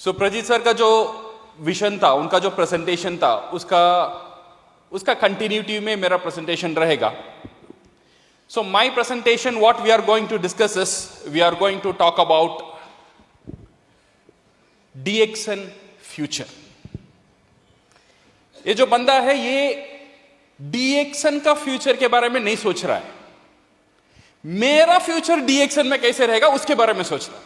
प्रजीत sir का जो vision था, उनका जो प्रेजेंटेशन था, उसका कंटिन्यूटी में मेरा प्रेजेंटेशन रहेगा. So my presentation, what we are going to discuss is, we are going to talk about DXN future. ये जो बंदा है ये DXN का फ्यूचर के बारे में नहीं सोच रहा है. मेरा फ्यूचर DXN में कैसे रहेगा उसके बारे में सोच रहा है.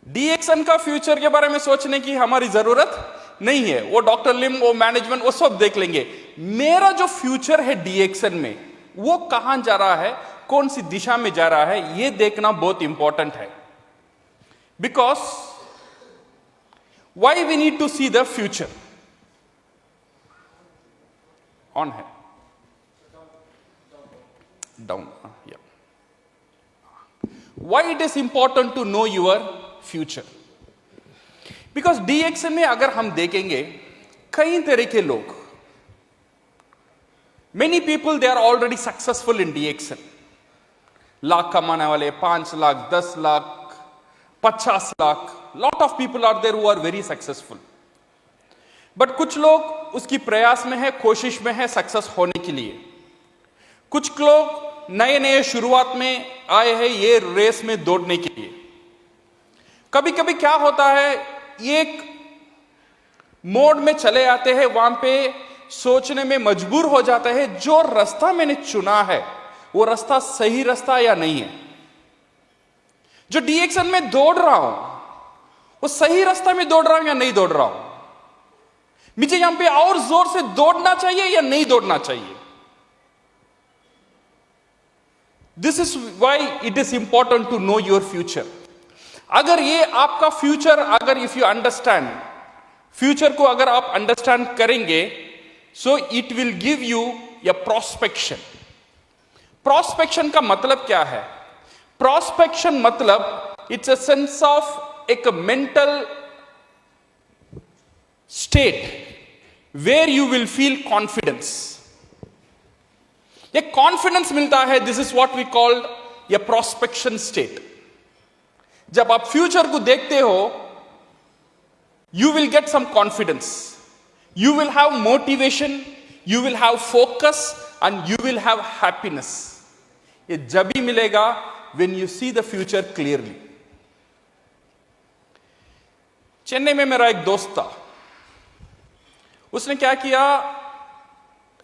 DXN का फ्यूचर के बारे में सोचने की हमारी जरूरत नहीं है. वो डॉक्टर लिम, वो मैनेजमेंट, वो सब देख लेंगे. मेरा जो फ्यूचर है DXN में, वो कहां जा रहा है, कौन सी दिशा में जा रहा है, ये देखना बहुत इंपॉर्टेंट है. Because why we need to see the future. On है, down. Why it is important to know your future. Because DXN में अगर हम देखेंगे, कई तरह के लोग, many people they are already successful in DXN. Lakh कमाने वाले, 5 lakh, 10 lakh, 50 lakh, lot of people are there who are very successful. But कुछ लोग उसकी प्रयास में है, कोशिश में है सक्सेस होने के लिए. कुछ लोग नए नए शुरुआत में आए हैं ये रेस में दौड़ने के लिए. कभी कभी क्या होता है, एक मोड में चले आते हैं, वहां पे सोचने में मजबूर हो जाता है, जो रास्ता मैंने चुना है वो रास्ता सही रास्ता या नहीं है. जो DXN में दौड़ रहा हूं वो सही रास्ता में दौड़ रहा हूं या नहीं दौड़ रहा हूं. मुझे यहां पे और जोर से दौड़ना चाहिए या नहीं दौड़ना चाहिए. This is why it is important to know your future. अगर ये आपका फ्यूचर, अगर इफ यू अंडरस्टैंड फ्यूचर को, अगर आप अंडरस्टैंड करेंगे, so it will give you a prospection. Prospection का मतलब क्या है? प्रोस्पेक्शन मतलब इट्स अ सेंस ऑफ एक mental state where you will feel confidence. एक कॉन्फिडेंस मिलता है. This is what we called a prospection state. जब आप फ्यूचर को देखते हो, you will get some confidence, you will have motivation, you will have focus and you will have happiness. ये जब भी मिलेगा when you see the future clearly. Chennai में मेरा एक दोस्त था. उसने क्या किया,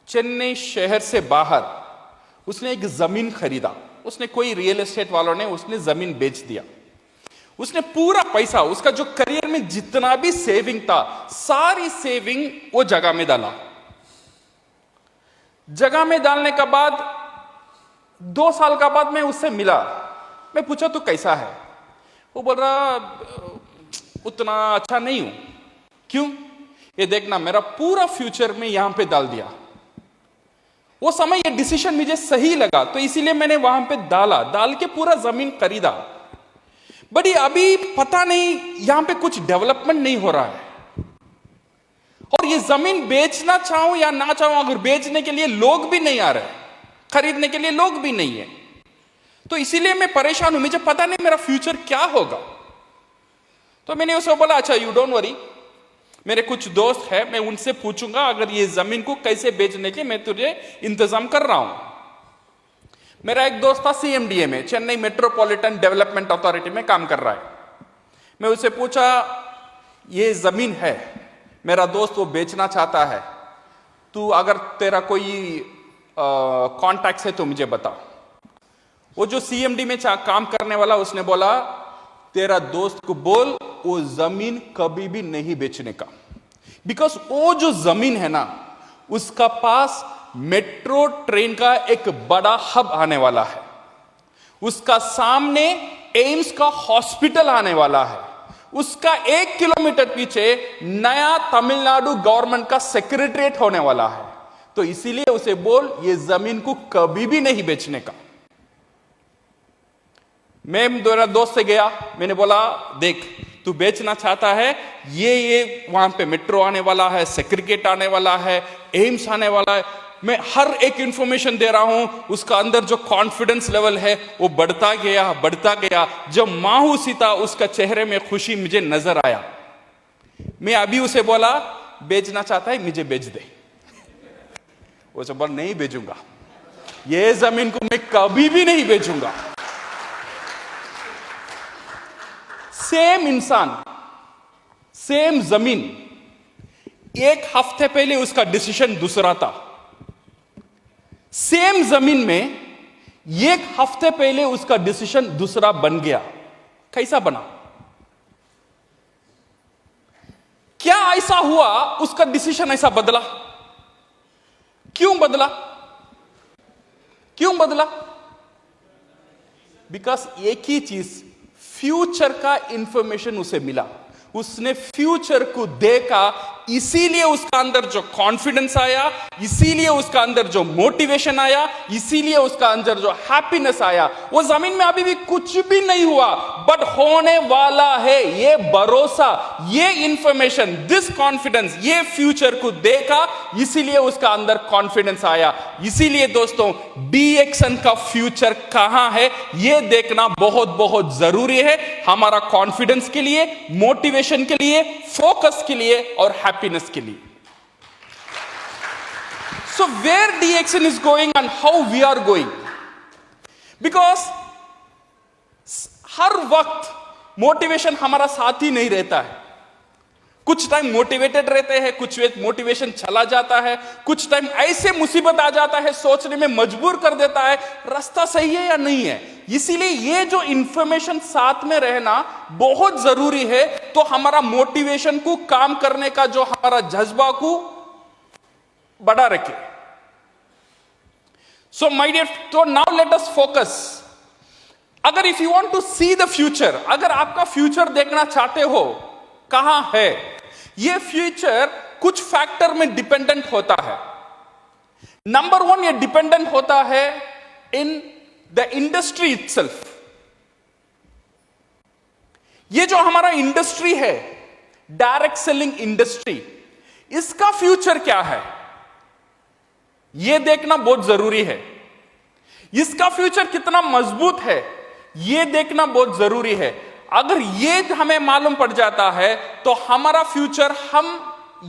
चेन्नई शहर से बाहर उसने एक जमीन खरीदा. उसने कोई रियल एस्टेट वालों ने उसने जमीन बेच दिया. उसने पूरा पैसा, उसका जो करियर में जितना भी सेविंग था, सारी सेविंग वो जगह में डाला. जगह में डालने के बाद 2 साल का बाद मैं उससे मिला. मैं पूछा तू कैसा है? वो बोल रहा उतना अच्छा नहीं हूं. क्यों? ये देखना, मेरा पूरा फ्यूचर में यहां पे डाल दिया. वो समय ये डिसीजन मुझे सही लगा, तो इसीलिए मैंने वहां पे डाल के पूरा जमीन खरीदा. बट अभी पता नहीं यहां पे कुछ डेवलपमेंट नहीं हो रहा है, और ये जमीन बेचना चाहूं या ना चाहूं, अगर बेचने के लिए लोग भी नहीं आ रहे, खरीदने के लिए लोग भी नहीं है, तो इसीलिए मैं परेशान हूं. मुझे पता नहीं मेरा फ्यूचर क्या होगा. तो मैंने उसे बोला, अच्छा यू डोंट वरी, मेरे कुछ दोस्त है, मैं उनसे पूछूंगा अगर ये जमीन को कैसे बेचने के मैं तुझे इंतजाम कर रहा हूं. मेरा एक दोस्त था CMDA में, चेन्नई मेट्रोपॉलिटन डेवलपमेंट अथॉरिटी में काम कर रहा है. मैं उससे पूछा, ये जमीन है, मेरा दोस्त वो बेचना चाहता है, तू अगर तेरा कोई कॉन्टैक्ट है तो मुझे बता. वो जो CMD में काम करने वाला, उसने बोला, तेरा दोस्त को बोल वो जमीन कभी भी नहीं बेचने का. बिकॉज वो जो जमीन है ना, उसका पास मेट्रो ट्रेन का एक बड़ा हब आने वाला है. उसका सामने एम्स का हॉस्पिटल आने वाला है. उसका 1 किलोमीटर पीछे नया तमिलनाडु गवर्नमेंट का सेक्रेटरीट होने वाला है. तो इसीलिए उसे बोल ये जमीन को कभी भी नहीं बेचने का. मैं मेरा दोस्त से गया, मैंने बोला, देख तू बेचना चाहता है, ये वहां पे मेट्रो आने वाला है, सेक्रेटरीट आने वाला है, एम्स आने वाला है, मैं हर एक इंफॉर्मेशन दे रहा हूं, उसका अंदर जो कॉन्फिडेंस लेवल है वो बढ़ता गया बढ़ता गया। जब माहू सीता उसका चेहरे में खुशी मुझे नजर आया, मैं अभी उसे बोला बेचना चाहता है मुझे बेच दे, वो सब बोला नहीं बेचूंगा, ये जमीन को मैं कभी भी नहीं बेचूंगा। सेम इंसान, सेम जमीन, एक हफ्ते पहले उसका डिसीजन दूसरा था। सेम जमीन में एक हफ्ते पहले उसका डिसीजन दूसरा बन गया। कैसा बना? क्या ऐसा हुआ उसका डिसीजन ऐसा बदला? क्यों बदला? क्यों बदला? बिकॉज एक ही चीज, फ्यूचर का इंफॉर्मेशन उसे मिला, उसने फ्यूचर को देखा, इसीलिए उसका अंदर जो कॉन्फिडेंस आया, इसीलिए उसका अंदर जो मोटिवेशन आया, इसीलिए उसका अंदर जो हैप्पीनेस आया। वो जमीन में अभी भी कुछ भी नहीं हुआ, बट होने वाला है, ये भरोसा, ये इंफॉर्मेशन, दिस कॉन्फिडेंस, ये फ्यूचर को देखा, इसीलिए उसका अंदर कॉन्फिडेंस आया। इसीलिए दोस्तों डीएक्सन का फ्यूचर कहां है ये देखना बहुत बहुत जरूरी है, हमारा कॉन्फिडेंस के लिए, मोटिवेशन के लिए, फोकस के लिए और हैप्पीनेस के लिए। So where DXN is going and how we are going, because हर वक्त मोटिवेशन हमारा साथ ही नहीं रहता है। कुछ टाइम मोटिवेटेड रहते हैं, कुछ मोटिवेशन चला जाता है, कुछ टाइम ऐसे मुसीबत आ जाता है, सोचने में मजबूर कर देता है रास्ता सही है या नहीं है। इसीलिए ये जो इंफॉर्मेशन साथ में रहना बहुत जरूरी है, तो हमारा मोटिवेशन को, काम करने का जो हमारा जज्बा को बढ़ा रखे। सो माय डियर, तो नाउ लेट अस फोकस। अगर if you want to see the future, अगर आपका फ्यूचर देखना चाहते हो कहां है, ये फ्यूचर कुछ फैक्टर में डिपेंडेंट होता है। नंबर वन, ये डिपेंडेंट होता है इन द इंडस्ट्री इटसेल्फ। ये जो हमारा इंडस्ट्री है, डायरेक्ट सेलिंग इंडस्ट्री, इसका फ्यूचर क्या है ये देखना बहुत जरूरी है। इसका फ्यूचर कितना मजबूत है ये देखना बहुत जरूरी है। अगर ये हमें मालूम पड़ जाता है तो हमारा फ्यूचर, हम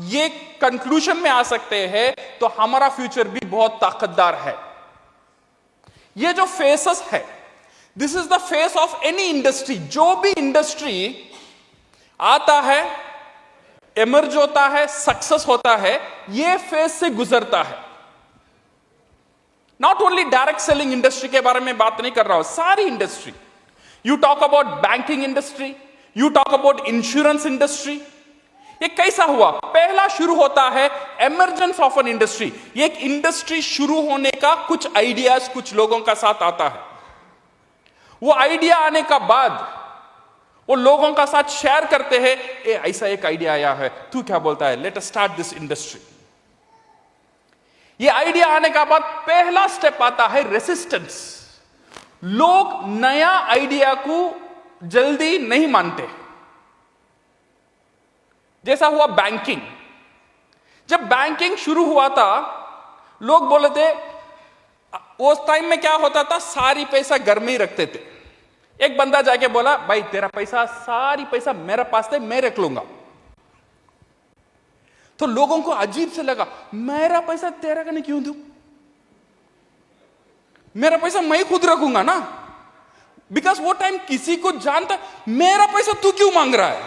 ये कंक्लूजन में आ सकते हैं, तो हमारा फ्यूचर भी बहुत ताकतदार है। ये जो फेसेस है, this is the face of any industry. जो भी इंडस्ट्री आता है, इमर्ज होता है, सक्सेस होता है, ये फेस से गुजरता है। Not only direct selling industry के बारे में बात नहीं कर रहा हूं, सारी industry. You talk about banking industry, you talk about insurance industry. ये कैसा हुआ? पहला शुरू होता है एमरजेंस ऑफ एन इंडस्ट्री। एक इंडस्ट्री शुरू होने का कुछ आइडियाज कुछ लोगों का साथ आता है। वो आइडिया आने का बाद वो लोगों का साथ शेयर करते हैं, ऐसा एक आइडिया आया है, तू क्या बोलता है, let us start this industry. ये आइडिया आने का बाद पहला स्टेप आता है रेसिस्टेंस। लोग नया आइडिया को जल्दी नहीं मानते। जैसा हुआ बैंकिंग। जब बैंकिंग शुरू हुआ था, लोग बोले थे, उस टाइम में क्या होता था, सारी पैसा घर में ही रखते थे। एक बंदा जाके बोला, भाई तेरा पैसा, सारी पैसा मेरे पास है, मैं रख लूंगा। तो लोगों को अजीब से लगा, मेरा पैसा तेरा कने क्यों दूं? मेरा पैसा मैं खुद रखूंगा ना। बिकॉज वो टाइम किसी को जानता, मेरा पैसा तू क्यों मांग रहा है?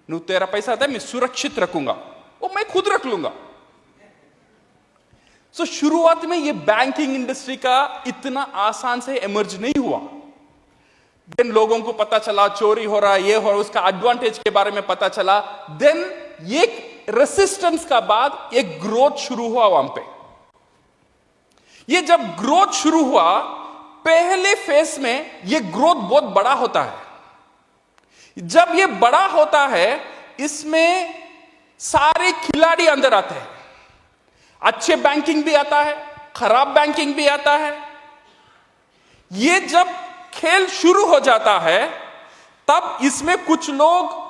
नो, तेरा पैसा था, मैं सुरक्षित रखूंगा, वो मैं खुद रख लूंगा। सो शुरुआत में ये बैंकिंग इंडस्ट्री का इतना आसान से इमर्ज नहीं हुआ। देन लोगों को पता चला चोरी हो रहा है, ये हो रहा है, उसका एडवांटेज के बारे में पता चला। देन एक रेसिस्टेंस का बाद एक ग्रोथ शुरू हुआ वहां पे। ये जब ग्रोथ शुरू हुआ, पहले फेस में ये ग्रोथ बहुत बड़ा होता है। जब ये बड़ा होता है, इसमें सारे खिलाड़ी अंदर आते हैं। अच्छे बैंकिंग भी आता है, खराब बैंकिंग भी आता है। ये जब खेल शुरू हो जाता है, तब इसमें कुछ लोग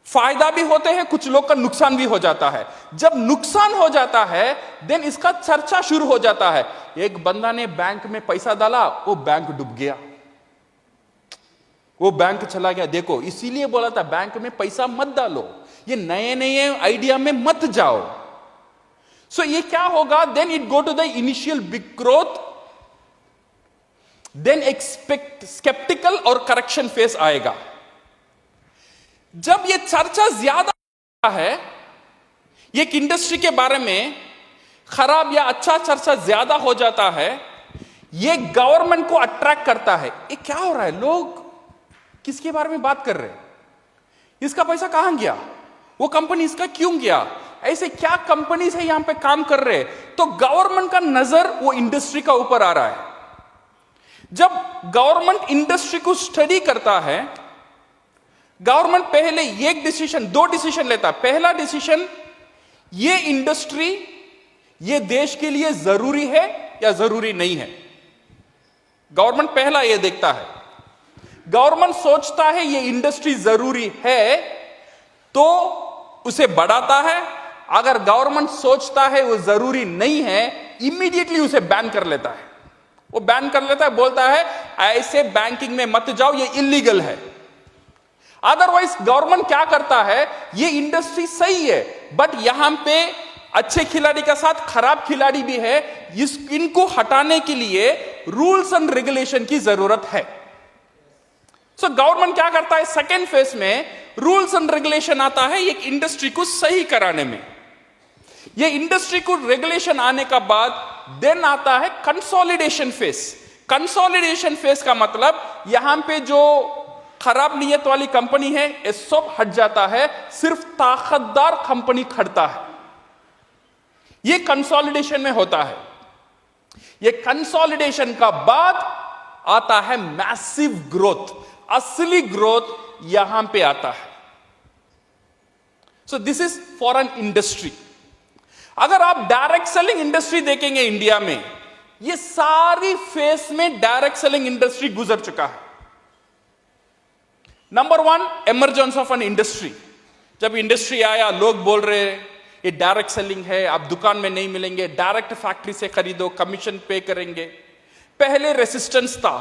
फायदा भी होते हैं, कुछ लोग का नुकसान भी हो जाता है। जब नुकसान हो जाता है देन इसका चर्चा शुरू हो जाता है। एक बंदा ने बैंक में पैसा डाला, वो बैंक डूब गया, वो बैंक चला गया। देखो, इसीलिए बोला था बैंक में पैसा मत डालो, ये नए नए आइडिया में मत जाओ। सो ये क्या होगा, then it go to the initial big growth, then expect sceptical और करेक्शन फेस आएगा। जब ये चर्चा ज्यादा है, एक इंडस्ट्री के बारे में खराब या अच्छा चर्चा ज्यादा हो जाता है, ये गवर्नमेंट को अट्रैक्ट करता है। ये क्या हो रहा है, लोग किसके बारे में बात कर रहे हैं, इसका पैसा कहां गया, वो कंपनी इसका क्यों गया, ऐसे क्या कंपनीज है यहां पे काम कर रहे हैं। तो गवर्नमेंट का नजर वो इंडस्ट्री का ऊपर आ रहा है। जब गवर्नमेंट इंडस्ट्री को स्टडी करता है, गवर्नमेंट पहले एक डिसीजन, दो डिसीजन लेता है। पहला डिसीजन, ये इंडस्ट्री ये देश के लिए जरूरी है या जरूरी नहीं है। गवर्नमेंट पहला ये देखता है। गवर्नमेंट सोचता है ये इंडस्ट्री जरूरी है तो उसे बढ़ाता है। अगर गवर्नमेंट सोचता है वो जरूरी नहीं है, इमीडिएटली उसे बैन कर लेता है। वो बैन कर लेता है, बोलता है ऐसे बैंकिंग में मत जाओ, ये इलीगल है। अदरवाइज गवर्नमेंट क्या करता है, ये इंडस्ट्री सही है बट यहां पे अच्छे खिलाड़ी के साथ खराब खिलाड़ी भी है, इनको हटाने के लिए रूल्स एंड रेगुलेशन की जरूरत है। सो गवर्नमेंट क्या करता है, सेकेंड फेज में रूल्स एंड रेगुलेशन आता है एक इंडस्ट्री को सही कराने में। ये इंडस्ट्री को रेगुलेशन आने का बाद देन आता है कंसोलिडेशन फेज। कंसोलिडेशन फेज का मतलब यहां पे जो खराब नियत वाली कंपनी है ये सब हट जाता है, सिर्फ ताकतदार कंपनी खड़ता है। ये कंसोलिडेशन में होता है। ये कंसोलिडेशन का बाद आता है मैसिव ग्रोथ। असली ग्रोथ यहां पे आता है। सो this is for an industry. अगर आप डायरेक्ट सेलिंग इंडस्ट्री देखेंगे इंडिया में, ये सारी फेस में डायरेक्ट सेलिंग इंडस्ट्री गुजर चुका है। Number one, emergence of an industry. जब इंडस्ट्री आया, लोग बोल रहे ये डायरेक्ट सेलिंग है, आप दुकान में नहीं मिलेंगे, डायरेक्ट फैक्ट्री से खरीदो, कमीशन पे करेंगे। पहले रेसिस्टेंस था,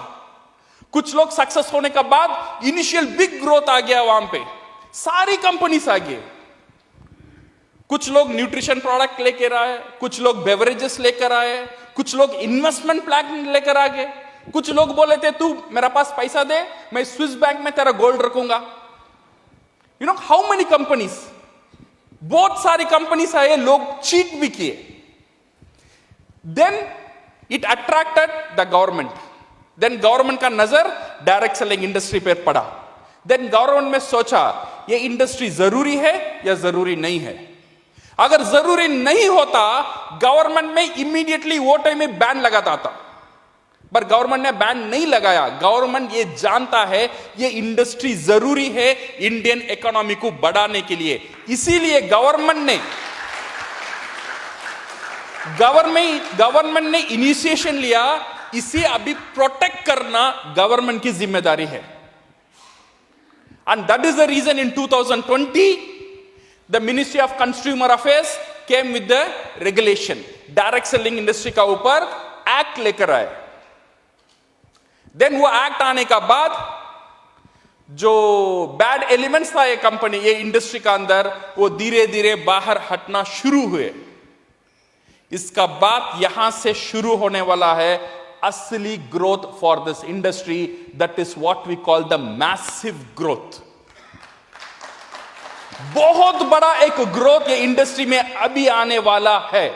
कुछ लोग सक्सेस होने के बाद इनिशियल बिग ग्रोथ आ गया, वहां पे सारी कंपनीज आ गए। कुछ लोग न्यूट्रिशन प्रोडक्ट लेकर आए, कुछ लोग बेवरेजेस लेकर आए, कुछ लोग इन्वेस्टमेंट प्लान लेकर आ गए। कुछ लोग बोले थे तू मेरा पास पैसा दे, मैं स्विस बैंक में तेरा गोल्ड रखूंगा। You know how many companies, बहुत सारी कंपनीज आए, लोग चीट भी किए। Then it attracted the government. Then government का नजर डायरेक्ट सेलिंग इंडस्ट्री पर पड़ा। देन गवर्नमेंट ने सोचा ये इंडस्ट्री जरूरी है या जरूरी नहीं है। अगर जरूरी नहीं होता गवर्नमेंट में इमीडिएटली वो टाइम में बैन लगाता था, पर गवर्नमेंट ने बैन नहीं लगाया। गवर्नमेंट ये जानता है ये इंडस्ट्री जरूरी है इंडियन इकोनॉमी को बढ़ाने के लिए, इसीलिए गवर्नमेंट ने इनिशिएशन लिया। इसे अभी प्रोटेक्ट करना गवर्नमेंट की जिम्मेदारी है। And that is the reason in 2020 the ministry of consumer affairs came with the regulation. Direct selling industry का ऊपर एक्ट लेकर आए। देन वो एक्ट आने का बाद जो बैड एलिमेंट्स था ये कंपनी, ये इंडस्ट्री का अंदर, वो धीरे धीरे बाहर हटना शुरू हुए। इसका बाद यहां से शुरू होने वाला है असली growth for this industry, that is what we call the massive growth. बहुत बड़ा एक ग्रोथ ये इंडस्ट्री में अभी आने वाला है।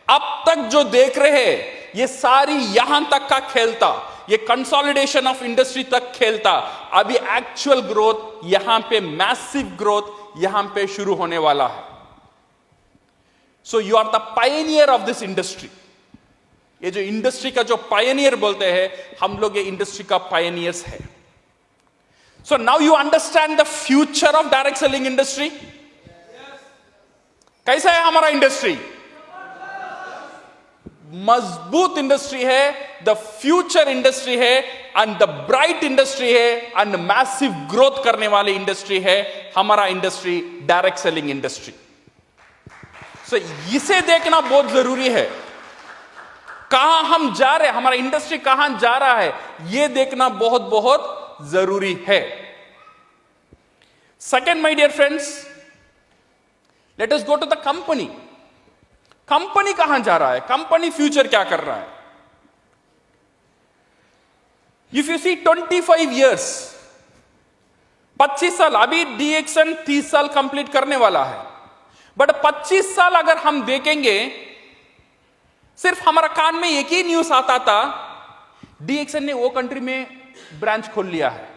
अब तक जो देख रहे हैं ये सारी यहां तक का खेलता, ये कंसोलिडेशन ऑफ इंडस्ट्री तक खेलता। अभी एक्चुअल ग्रोथ यहां पे, मैसिव ग्रोथ यहां पे शुरू होने वाला है। So you are the pioneer of this industry. ये जो इंडस्ट्री का जो पायनियर बोलते हैं, हम लोग ये इंडस्ट्री का पायनियर्स है। So now you understand the future of direct selling industry. कैसा है हमारा इंडस्ट्री? मजबूत इंडस्ट्री है, द फ्यूचर इंडस्ट्री है, एंड द ब्राइट इंडस्ट्री है, एंड मैसिव ग्रोथ करने वाली इंडस्ट्री है हमारा इंडस्ट्री, डायरेक्ट सेलिंग इंडस्ट्री। सो इसे देखना बहुत जरूरी है, कहां हम जा रहे हैं, हमारा इंडस्ट्री कहां जा रहा है, यह देखना बहुत बहुत जरूरी है। Second, my dear friends, let us go to the company. Company कहां जा रहा है, कंपनी फ्यूचर क्या कर रहा है। इफ यू सी 25 years, 25 साल, अभी डीएक्सन 30 साल कंप्लीट करने वाला है, बट 25 साल अगर हम देखेंगे, सिर्फ हमारा कान में एक ही न्यूज आता था, डीएक्सन ने वो कंट्री में ब्रांच खोल लिया है,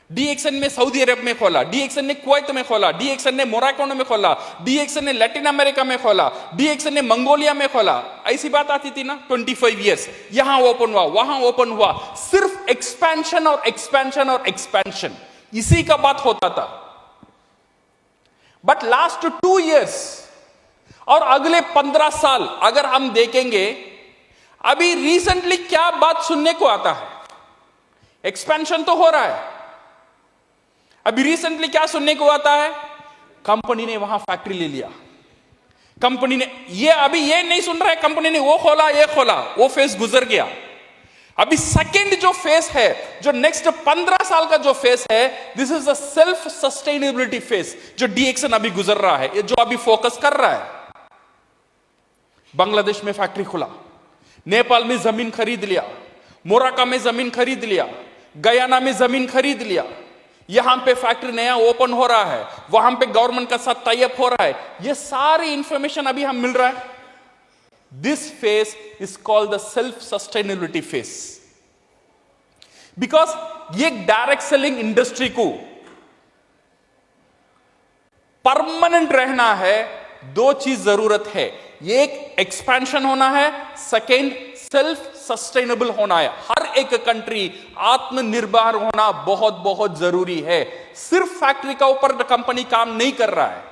डीएक्सन ने सऊदी अरब में खोला, डीएक्सन ने कुवैत में खोला, डीएक्सन ने मोरक्को में खोला, डीएक्सन ने लैटिन अमेरिका में खोला, डीएक्सन ने मंगोलिया में खोला। ऐसी बात आती थी ना, 25 years, यहां ओपन हुआ, वहां ओपन हुआ, सिर्फ एक्सपेंशन और एक्सपेंशन और एक्सपेंशन, इसी का बात होता था। बट लास्ट 2 years और अगले 15 साल अगर हम देखेंगे, अभी रिसेंटली क्या बात सुनने को आता है, एक्सपेंशन तो हो रहा है। अभी रिसेंटली क्या सुनने को आता है, कंपनी ने वहां फैक्ट्री ले लिया, कंपनी ने अभी ये नहीं सुन रहा है कंपनी ने वो खोला, ये खोला, वो फेस गुजर गया। अभी सेकंड जो फेस है, जो नेक्स्ट 15 साल का जो फेस है, this is the self sustainability face, जो डीएक्सन अभी गुजर रहा है, ये जो अभी फोकस कर रहा है। बांग्लादेश में फैक्ट्री खुला, नेपाल में जमीन खरीद लिया, मोरक्को में जमीन खरीद लिया, गयाना में जमीन खरीद लिया, यहां पे फैक्ट्री नया ओपन हो रहा है, वहां पे गवर्नमेंट का साथ टाई अप हो रहा है, ये सारी इंफॉर्मेशन अभी हम मिल रहा है। This face is called the self sustainability face, because ये डायरेक्ट सेलिंग इंडस्ट्री को परमानेंट रहना है, दो चीज जरूरत है, एक एक्सपेंशन होना है, सेकेंड सेल्फ सस्टेनेबल होना है। हर एक कंट्री आत्मनिर्भर होना बहुत बहुत जरूरी है। सिर्फ फैक्ट्री का ऊपर कंपनी काम नहीं कर रहा है।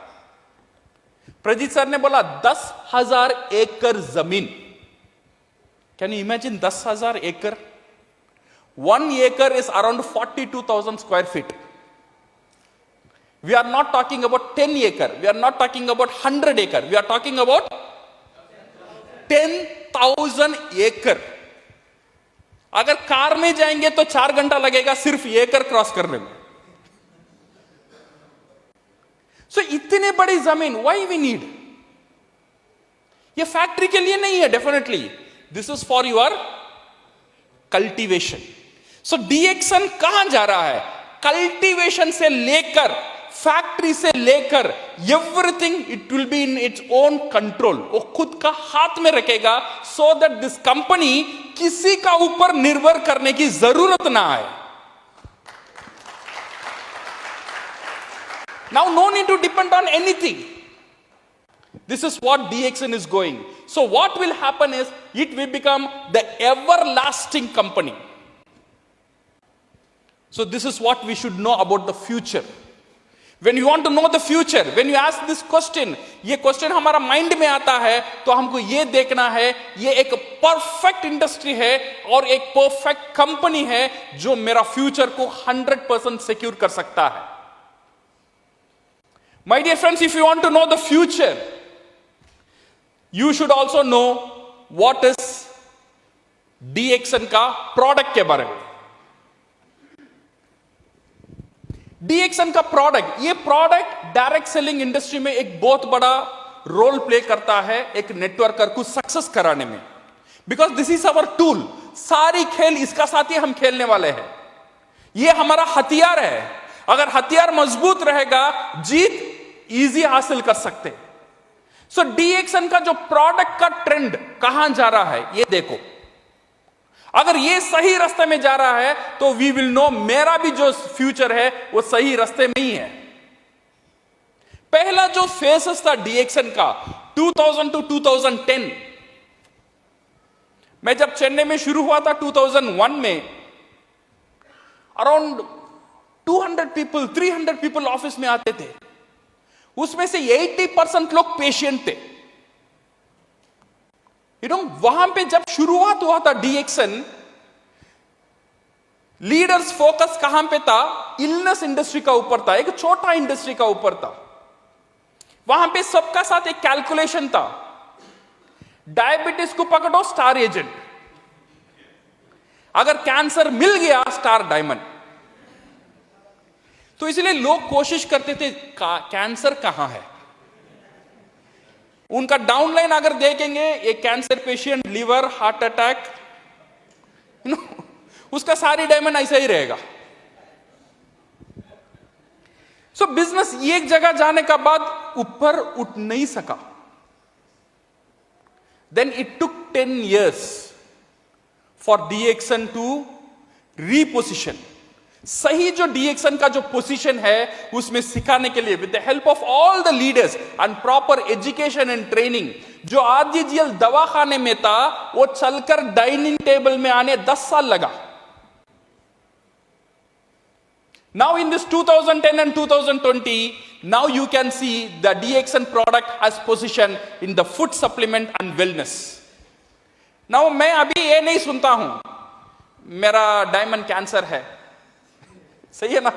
प्रजीत सर ने बोला 10,000 एकड़ जमीन, कैन यू इमेजिन 10,000 एकड़? 1 acre is around 42,000 square feet. We are not talking about 10 acre, we are not talking about 100 acre, we are talking about 10,000 एकड़। अगर कार में जाएंगे तो 4 घंटा लगेगा सिर्फ एकड़ क्रॉस करने में। सो इतने बड़ी जमीन व्हाई वी नीड? ये फैक्ट्री के लिए नहीं है, definitely this is for your cultivation. So DXN कहां जा रहा है? कल्टीवेशन से लेकर, फैक्ट्री से लेकर, everything it will be in its own control, वो खुद का हाथ में रखेगा, सो दैट दिस कंपनी किसी का ऊपर निर्भर करने की जरूरत ना आए। Now no need to depend on anything. This is what DXN is going. So what will happen is, it will become the everlasting company. So this is what we should know about the future. When you want to know the future, when you ask this question, ये question हमारा mind में आता है, तो हमको ये देखना है, ये एक परफेक्ट इंडस्ट्री है और एक परफेक्ट कंपनी है जो मेरा फ्यूचर को 100% सिक्योर कर सकता है। My dear friends, if you want to know the future, you should also know what is DXN का प्रोडक्ट के बारे में। DXN का प्रोडक्ट, ये प्रोडक्ट डायरेक्ट सेलिंग इंडस्ट्री में एक बहुत बड़ा रोल प्ले करता है एक नेटवर्कर को सक्सेस कराने में, because this is our tool. सारी खेल इसका साथ ही हम खेलने वाले हैं, ये हमारा हथियार है। अगर हथियार मजबूत रहेगा, जीत इजी हासिल कर सकते। सो डीएक्सन का जो प्रोडक्ट का ट्रेंड कहां जा रहा है, ये देखो। अगर ये सही रास्ते में जा रहा है तो वी विल नो मेरा भी जो फ्यूचर है वो सही रास्ते में ही है। पहला जो फेसेस था डीएक्सन का 2000 टू 2010, मैं जब चेन्नई में शुरू हुआ था 2001 में, अराउंड 200 पीपल 300 पीपल ऑफिस में आते थे, उसमें से 80% लोग पेशेंट थे। वहां पे जब शुरुआत हुआ था डीएक्सन, लीडर्स फोकस कहां पे था? इलनेस इंडस्ट्री का ऊपर था, एक छोटा इंडस्ट्री का ऊपर था। वहां पे सबका साथ एक कैलकुलेशन था, डायबिटीज को पकड़ो स्टार एजेंट, अगर कैंसर मिल गया स्टार डायमंड। तो इसलिए लोग कोशिश करते थे कैंसर कहां है। उनका डाउनलाइन अगर देखेंगे, एक cancer patient, liver, heart attack, उसका सारी डायमंड ऐसा ही रहेगा। सो बिजनेस एक जगह जाने का बाद ऊपर उठ नहीं सका। Then it took 10 years for DXN to reposition. सही जो डीएक्सन का जो पोजीशन है उसमें सिखाने के लिए with the help of all the leaders and proper education and training, जो आरजीजीएल दवाखाने में था वो चलकर डाइनिंग टेबल में आने 10 साल लगा। Now in this 2010 and 2020, now you can see the DXN product has position in the food supplement and wellness. Now मैं अभी ये नहीं सुनता हूं मेरा डायमंड कैंसर है, सही है ना?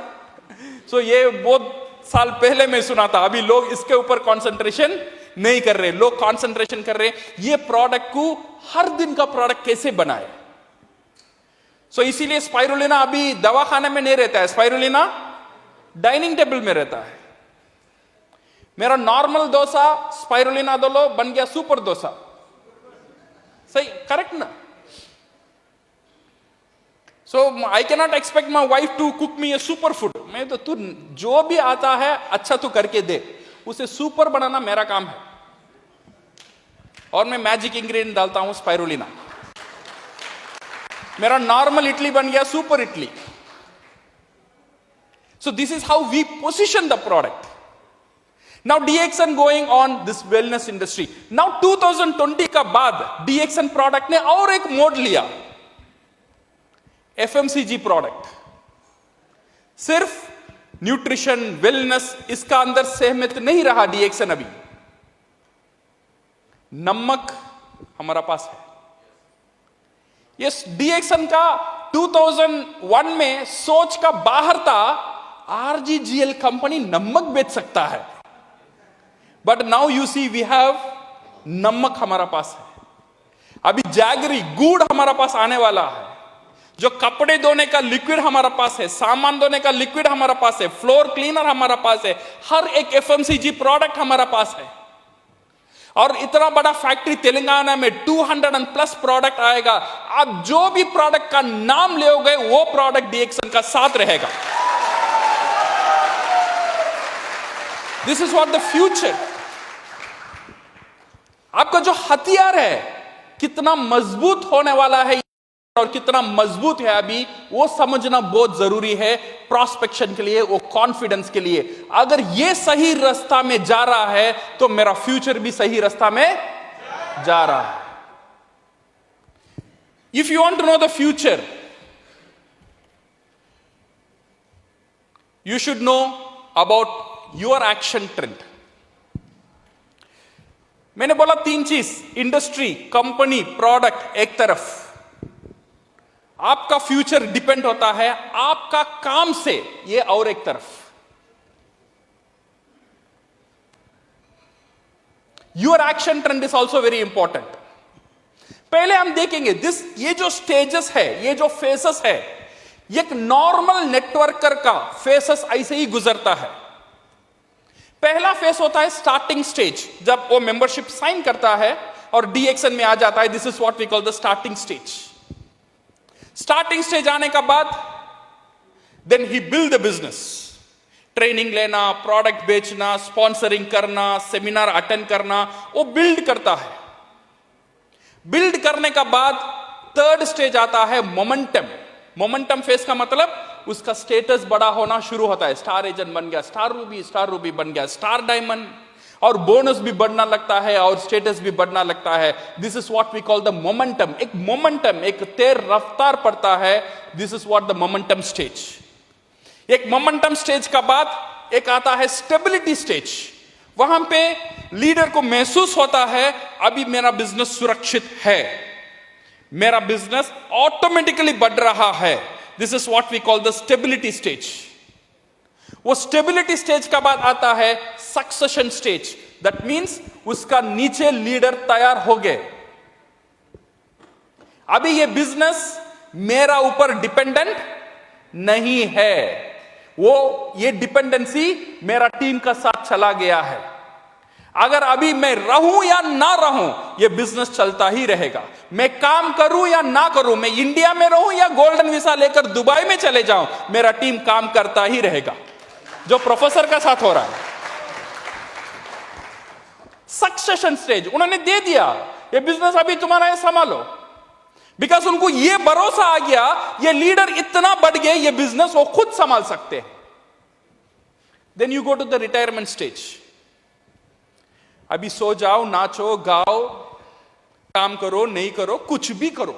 सो ये बहुत साल पहले मैं सुना था। अभी लोग इसके ऊपर कंसंट्रेशन नहीं कर रहे, लोग कंसंट्रेशन कर रहे ये प्रोडक्ट को हर दिन का प्रोडक्ट कैसे बनाए। सो इसीलिए स्पाइरुलिना अभी दवाखाने में नहीं रहता है, स्पाइरुलिना डाइनिंग टेबल में रहता है। मेरा नॉर्मल डोसा स्पाइरुलिना दो लो बन गया सुपर डोसा, सही करेक्ट ना? So I can not expect my wife to cook me a super food. मैं तो तू जो भी आता है अच्छा तू करके दे, उसे सुपर बनाना मेरा काम है। और मैं मैजिक इंग्रेडिएंट डालता हूं स्पाइरुलिना। मेरा नॉर्मल इडली बन गया super idli. So this is how we position the product. Now DXN going on this wellness industry. Now 2020 का बाद डीएक्सन प्रोडक्ट ने और एक मोड लिया, एफएमसीजी प्रोडक्ट। सिर्फ न्यूट्रिशन वेलनेस इसका अंदर सहमत नहीं रहा डीएक्सन। अभी नमक हमारा पास है। यस, डीएक्सन का 2001 में सोच का बाहर था आरजीजीएल कंपनी नमक बेच सकता है, but now you see we have नमक हमारा पास है। अभी जैगरी गुड़ हमारा पास आने वाला है, जो कपड़े धोने का लिक्विड हमारा पास है, सामान धोने का लिक्विड हमारा पास है, फ्लोर क्लीनर हमारा पास है, हर एक एफएमसीजी प्रोडक्ट हमारा पास है। और इतना बड़ा फैक्ट्री तेलंगाना में 200+ प्रोडक्ट आएगा। आप जो भी प्रोडक्ट का नाम लोगे वो प्रोडक्ट डीएक्सन का साथ रहेगा। This is what the future. आपका जो हथियार है कितना मजबूत होने वाला है और कितना मजबूत है अभी वो समझना बहुत जरूरी है प्रोस्पेक्शन के लिए, वो कॉन्फिडेंस के लिए। अगर ये सही रास्ता में जा रहा है तो मेरा फ्यूचर भी सही रास्ता में जा रहा है। If you want to know the future, you should know about your action trend. मैंने बोला 3 चीज, इंडस्ट्री, कंपनी, प्रोडक्ट एक तरफ, आपका फ्यूचर डिपेंड होता है आपका काम से, ये और एक तरफ। Your action trend is also very important. पहले हम देखेंगे ये जो स्टेजेस है, ये जो फेसेस है, एक नॉर्मल नेटवर्कर का फेसेस ऐसे ही गुजरता है। पहला फेस होता है स्टार्टिंग स्टेज, जब वो मेंबरशिप साइन करता है और डीएक्सन में आ जाता है। This is what we call the starting stage. Starting stage आने का बाद देन ही बिल्ड द बिजनेस, ट्रेनिंग लेना, प्रोडक्ट बेचना, स्पॉन्सरिंग करना, सेमिनार अटेंड करना, वो बिल्ड करता है। बिल्ड करने का बाद थर्ड स्टेज आता है मोमेंटम। मोमेंटम फेस का मतलब उसका स्टेटस बड़ा होना शुरू होता है। स्टार एजेंट बन गया, स्टार रूबी बन गया, स्टार डायमंड, और बोनस भी बढ़ना लगता है और स्टेटस भी बढ़ना लगता है। This is what we call the momentum. एक मोमेंटम, एक तेज रफ्तार पड़ता है। This is what the momentum stage. एक मोमेंटम स्टेज का बाद एक आता है स्टेबिलिटी स्टेज। वहां पे लीडर को महसूस होता है अभी मेरा बिजनेस सुरक्षित है, मेरा बिजनेस ऑटोमेटिकली बढ़ रहा है, this is what we call the stability stage. वो स्टेबिलिटी स्टेज का बाद आता है सक्सेशन स्टेज। दैट मींस उसका नीचे लीडर तैयार हो गए, अभी ये बिजनेस मेरा ऊपर डिपेंडेंट नहीं है, वो ये डिपेंडेंसी मेरा टीम का साथ चला गया है। अगर अभी मैं रहूं या ना रहूं ये बिजनेस चलता ही रहेगा, मैं काम करूं या ना करूं, मैं इंडिया में रहूं या गोल्डन वीसा लेकर दुबई में चले जाऊं, मेरा टीम काम करता ही रहेगा, जो प्रोफेसर का साथ हो रहा है। सक्सेशन स्टेज उन्होंने दे दिया, ये बिजनेस अभी तुम्हारा है, संभालो, बिकॉज उनको ये भरोसा आ गया ये लीडर इतना बढ़ गए ये बिजनेस वो खुद संभाल सकते हैं। Then you go to the retirement stage. अभी सो जाओ, नाचो गाओ, काम करो नहीं करो, कुछ भी करो,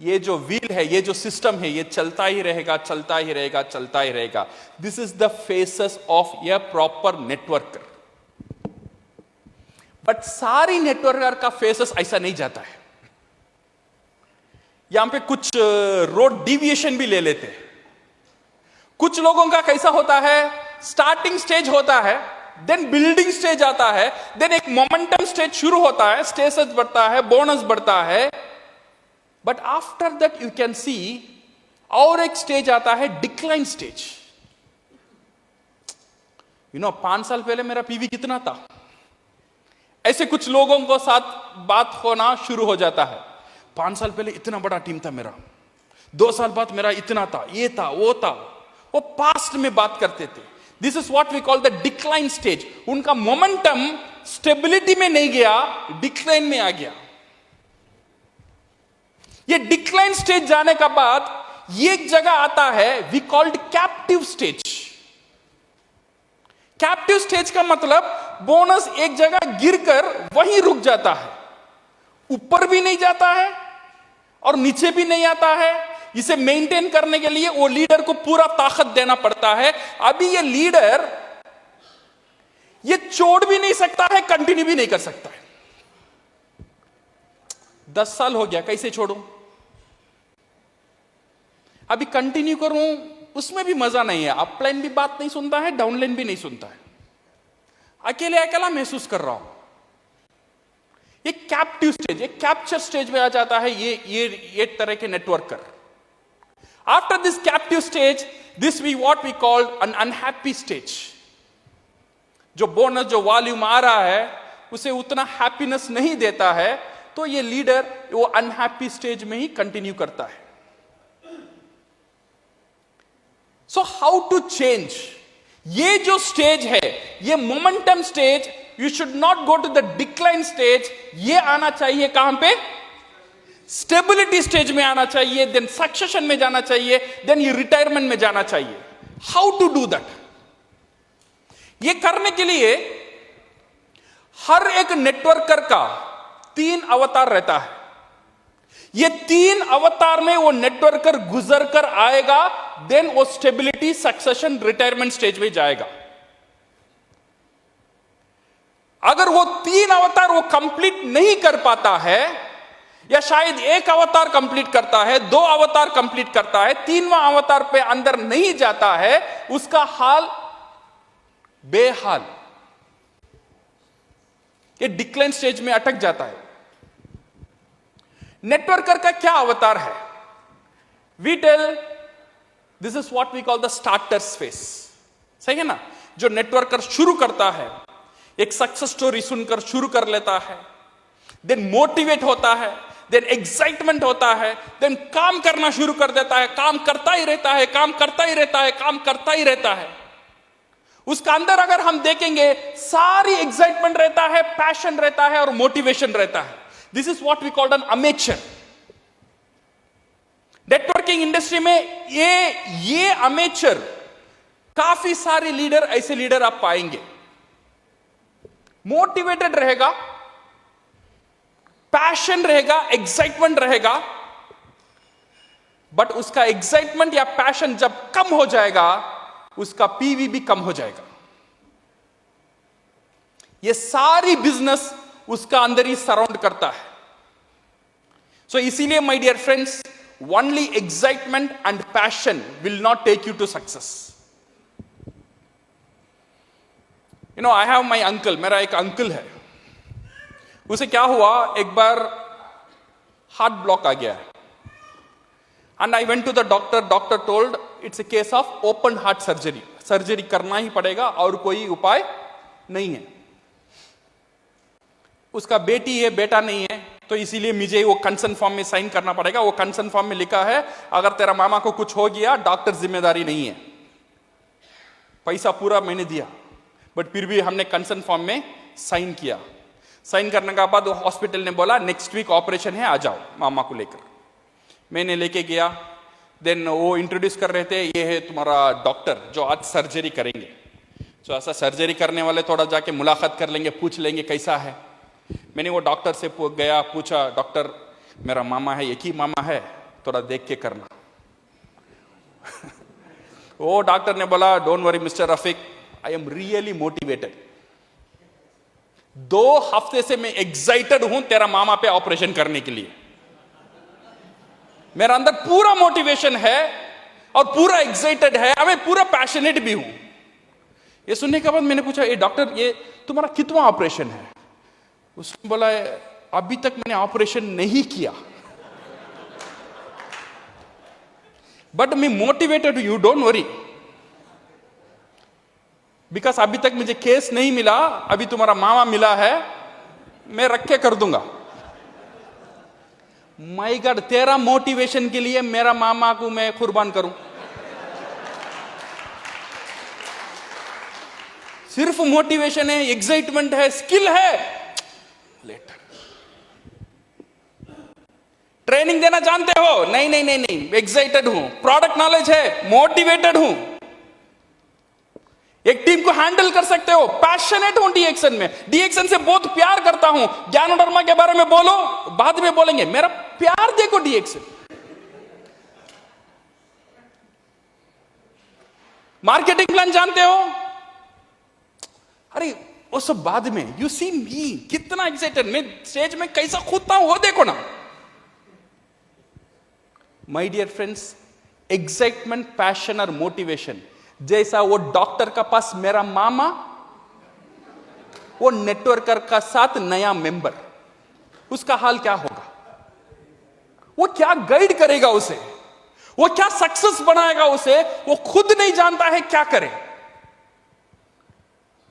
ये जो व्हील है, ये जो सिस्टम है, ये चलता ही रहेगा, चलता ही रहेगा, चलता ही रहेगा। This is the faces of A proper networker. But सारी नेटवर्कर का फेसेस ऐसा नहीं जाता है। यहां पे कुछ रोड डिविएशन भी ले लेते हैं। कुछ लोगों का कैसा होता है, स्टार्टिंग स्टेज होता है, देन बिल्डिंग स्टेज आता है, देन एक मोमेंटम स्टेज शुरू होता है, स्टेटस बढ़ता है, बोनस बढ़ता है, but after that you can see और एक स्टेज आता है डिक्लाइन स्टेज। यू नो 5 साल पहले मेरा पीवी कितना था, ऐसे कुछ लोगों को साथ बात होना शुरू हो जाता है। 5 साल पहले इतना बड़ा टीम था मेरा, 2 साल बाद मेरा इतना था, ये था, वो पास्ट में बात करते थे। This is what we call the decline stage. उनका मोमेंटम स्टेबिलिटी में नहीं गया, डिक्लाइन में आ गया। ये डिक्लाइन स्टेज जाने का बाद ये एक जगह आता है we called captive stage. Captive stage का मतलब बोनस एक जगह गिरकर वहीं रुक जाता है, ऊपर भी नहीं जाता है और नीचे भी नहीं आता है। इसे मेंटेन करने के लिए वो लीडर को पूरा ताकत देना पड़ता है। अभी ये लीडर ये छोड़ भी नहीं सकता है, कंटिन्यू भी नहीं कर सकता है। 10 साल हो गया, कैसे छोड़ूं? अभी कंटिन्यू करूं उसमें भी मजा नहीं है, अपलाइन भी बात नहीं सुनता है, डाउनलाइन भी नहीं सुनता है, अकेले अकेला महसूस कर रहा हूं। ये कैप्टिव स्टेज, ये कैप्चर स्टेज में आ जाता है ये तरह के networker. After this captive stage this we what we called an unhappy stage. जो बोनस, जो वॉल्यूम आ रहा है उसे उतना हैप्पीनेस नहीं देता है, तो ये लीडर वो अनहैप्पी स्टेज में ही कंटिन्यू करता है। सो हाउ टू चेंज ये जो स्टेज है, ये momentum stage, you should not go to the decline stage. ये आना चाहिए कहां पे? स्टेबिलिटी स्टेज में आना चाहिए, देन सक्सेशन में जाना चाहिए, देन ये रिटायरमेंट में जाना चाहिए। How to do that? ये करने के लिए हर एक नेटवर्कर का 3 अवतार रहता है। ये 3 अवतार में वो नेटवर्कर गुजर कर आएगा, देन वो स्टेबिलिटी, सक्सेशन, रिटायरमेंट स्टेज में जाएगा। अगर वो 3 अवतार वो कंप्लीट नहीं कर पाता है, या शायद एक अवतार कंप्लीट करता है, 2 अवतार कंप्लीट करता है, 3वां अवतार पे अंदर नहीं जाता है, उसका हाल बेहाल, ये डिक्लाइन स्टेज में अटक जाता है। नेटवर्कर का क्या अवतार है? We tell this is what we call the starters phase. सही है ना? जो नेटवर्कर शुरू करता है, एक सक्सेस स्टोरी सुनकर शुरू कर लेता है, देन मोटिवेट होता है, देन एक्साइटमेंट होता है, देन काम करना शुरू कर देता है, काम करता ही रहता है, काम करता ही रहता है, काम करता ही रहता है। उसका अंदर अगर हम देखेंगे सारी एक्साइटमेंट रहता है, पैशन रहता है और मोटिवेशन रहता है। This is what we called an amateur. Networking industry में ये अमेचर, काफी सारे लीडर, ऐसे लीडर आप पाएंगे। मोटिवेटेड रहेगा, पैशन रहेगा, एक्साइटमेंट रहेगा, बट उसका एक्साइटमेंट या पैशन जब कम हो जाएगा, उसका पीवी भी कम हो जाएगा। ये सारी बिजनेस उसका अंदर ही सराउंड करता है। सो इसीलिए my dear friends, only excitement and passion will not take you to success. You know, I have my uncle, मेरा एक अंकल है, उसे क्या हुआ, एक बार हार्ट ब्लॉक आ गया है। And I went to the doctor, doctor told it's a case of open heart surgery, surgery करना ही पड़ेगा और कोई उपाय नहीं है। उसका बेटी है, बेटा नहीं है, तो इसीलिए मुझे वो कंसर्न फॉर्म में साइन करना पड़ेगा। वो कंसर्न फॉर्म में लिखा है, अगर तेरा मामा को कुछ हो गया, डॉक्टर जिम्मेदारी नहीं है। पैसा पूरा मैंने दिया, बट फिर भी हमने कंसर्न फॉर्म में साइन किया। साइन करने के बाद हॉस्पिटल ने बोला नेक्स्ट वीक ऑपरेशन है, आ जाओ मामा को लेकर। मैंने लेके गया, देन वो इंट्रोड्यूस कर रहे थे, ये है तुम्हारा डॉक्टर जो आज सर्जरी करेंगे। तो ऐसा सर्जरी करने वाले थोड़ा जाके मुलाकात कर लेंगे, पूछ लेंगे कैसा है। मैंने वो डॉक्टर से गया, पूछा, डॉक्टर मेरा मामा है, एक ही मामा है, थोड़ा देख के करना। वो डॉक्टर ने बोला, don't worry mister Rafiq, I am really motivated. 2 हफ्ते से मैं एक्साइटेड हूं तेरा मामा पे ऑपरेशन करने के लिए। मेरा अंदर पूरा मोटिवेशन है और पूरा एक्साइटेड है, मैं पूरा पैशनेट भी हूं। ये सुनने के बाद मैंने पूछा, ये डॉक्टर, ये तुम्हारा कितवां ऑपरेशन है? उसने बोला, अभी तक मैंने ऑपरेशन नहीं किया, बट मैं motivated, you don't worry, because अभी तक मुझे केस नहीं मिला, अभी तुम्हारा मामा मिला है, मैं रख के कर दूंगा। माय गॉड, तेरा मोटिवेशन के लिए मेरा मामा को मैं कुर्बान करूं? सिर्फ मोटिवेशन है, एक्साइटमेंट है, स्किल है, लेटर। ट्रेनिंग देना जानते हो? नहीं नहीं नहीं नहीं, एक्साइटेड हूं। प्रोडक्ट नॉलेज है, मोटिवेटेड हूं। एक टीम को हैंडल कर सकते हो, पैशनेट हूं डीएक्सन में, डीएक्सन से बहुत प्यार करता हूं। ज्ञानोडर्मा के बारे में बोलो, बाद में बोलेंगे, मेरा प्यार देखो डीएक्सन। मार्केटिंग प्लान जानते हो? अरे वो सब बाद में। यू सी मी, कितना एक्साइटेड, मैं स्टेज में कैसा कूदता हूं वो देखो ना। My dear friends, excitement, passion और मोटिवेशन जैसा वो डॉक्टर का पास मेरा मामा, वो नेटवर्कर का साथ नया मेंबर, उसका हाल क्या होगा? वो क्या गाइड करेगा उसे, वो क्या सक्सेस बनाएगा उसे, वो खुद नहीं जानता है क्या करे।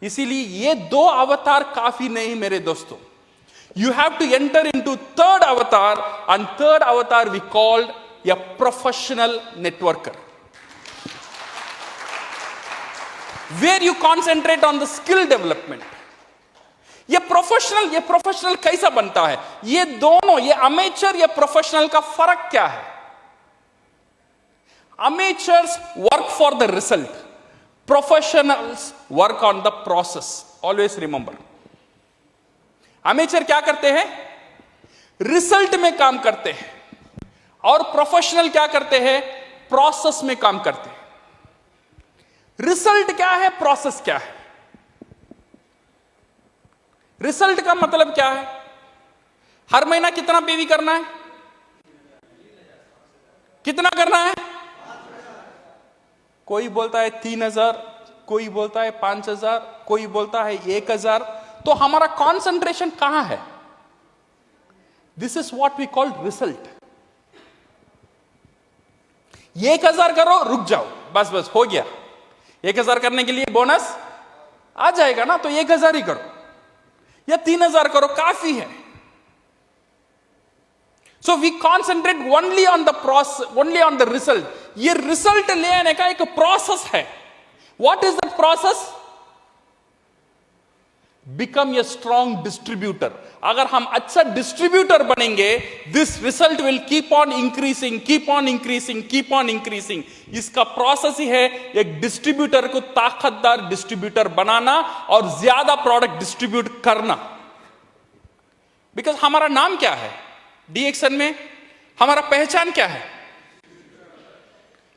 इसीलिए ये 2 अवतार काफी नहीं मेरे दोस्तों। You have to enter into third avatar, and third avatar we called a professional networker, where you concentrate on the skill development. ये प्रोफेशनल कैसा बनता है? ये दोनों, ये अमेचर, ये प्रोफेशनल का फर्क क्या है? Amateurs work for the result, professionals work on the process. Always remember, amateur क्या करते हैं? रिजल्ट में काम करते हैं, और प्रोफेशनल क्या करते हैं? प्रोसेस में काम करते हैं। रिजल्ट क्या है, प्रोसेस क्या है? रिजल्ट का मतलब क्या है? हर महीना कितना पीवी करना है? कितना करना है? कोई बोलता है 3000, कोई बोलता है 5000, कोई बोलता है 1000। तो हमारा कॉन्सेंट्रेशन कहां है? This is what we call result. 1000 करो, रुक जाओ, बस बस हो गया। 1000 करने के लिए बोनस आ जाएगा ना, तो 1000 ही करो, या 3000 करो, काफी है। So we concentrate only on the process, only on the result. ये रिजल्ट ले आने का एक प्रोसेस है। What is that process? Become a strong distributor. अगर हम अच्छा डिस्ट्रीब्यूटर बनेंगे, this result will keep on increasing, keep on increasing, keep on increasing. इसका प्रोसेस ही है एक डिस्ट्रीब्यूटर को ताकतदार डिस्ट्रीब्यूटर बनाना और ज्यादा प्रोडक्ट डिस्ट्रीब्यूट करना। बिकॉज हमारा नाम क्या है डीएक्सन में? हमारा पहचान क्या है?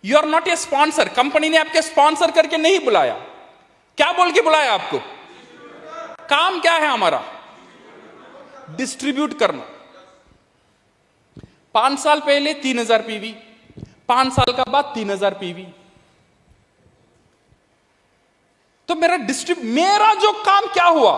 You are not a sponsor. Company ने आपके स्पॉन्सर करके नहीं बुलाया, क्या बोल के बुलाया आपको? काम क्या है हमारा? डिस्ट्रीब्यूट करना। 5 साल पहले 3000 पीवी, 5 साल का बाद 3000 पीवी। तो मेरा जो काम क्या हुआ?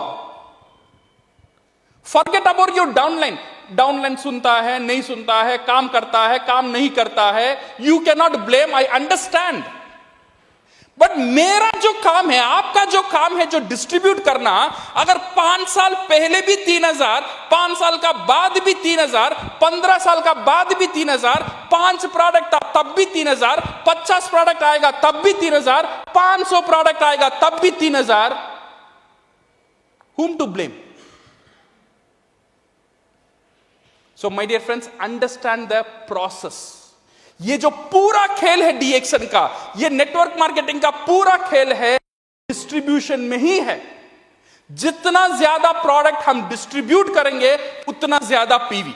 Forget about your downline. Downline सुनता है, नहीं सुनता है, काम करता है, काम नहीं करता है, you can not blame, I understand. But मेरा जो काम है, आपका जो काम है, जो डिस्ट्रीब्यूट करना, अगर 5 साल पहले भी 3000, 5 साल का बाद भी 3000, 15 साल का बाद भी 3000, 5 प्रोडक्ट तब भी 3000, 50 प्रोडक्ट आएगा तब भी 3000, 500 प्रोडक्ट आएगा तब भी 3000, whom to blame? So my dear friends, understand the process. ये जो पूरा खेल है डीएक्शन का, ये नेटवर्क मार्केटिंग का पूरा खेल है, डिस्ट्रीब्यूशन में ही है। जितना ज्यादा प्रोडक्ट हम डिस्ट्रीब्यूट करेंगे उतना ज्यादा पीवी।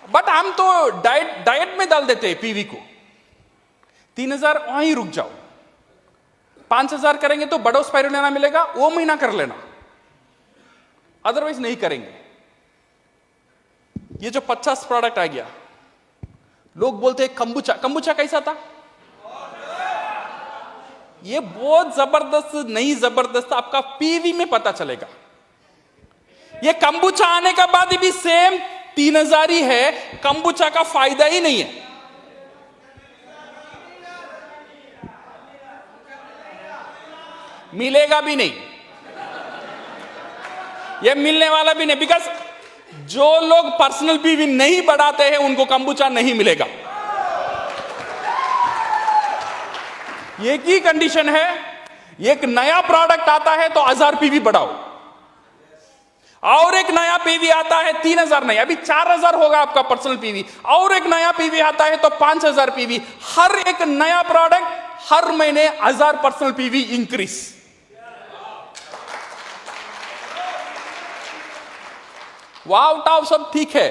बट हम तो डाइट में डाल देते हैं पीवी को। 3000 वहीं रुक जाओ, 5000 करेंगे तो बड़ा स्पाइरुलिना मिलेगा, वो महीना कर लेना, अदरवाइज नहीं करेंगे। ये जो 50 प्रोडक्ट आ गया, लोग बोलते हैं कंबुचा। कंबुचा कैसा था? ये बहुत जबरदस्त, नहीं जबरदस्त, आपका पीवी में पता चलेगा। ये कंबुचा आने के बाद भी सेम 3000 ही है, कंबुचा का फायदा ही नहीं है। मिलेगा भी नहीं, ये मिलने वाला भी नहीं, बिकॉज जो लोग पर्सनल पीवी नहीं बढ़ाते हैं उनको कंबुचा नहीं मिलेगा। एक ही कंडीशन है, एक नया प्रोडक्ट आता है तो 1000 पीवी बढ़ाओ, और एक नया पीवी आता है 3000 नहीं, अभी 4000 होगा आपका पर्सनल पीवी, और एक नया पीवी आता है तो 5000 पीवी। हर एक नया प्रोडक्ट हर महीने 1000 पर्सनल पीवी इंक्रीज। वाव टाव सब ठीक है,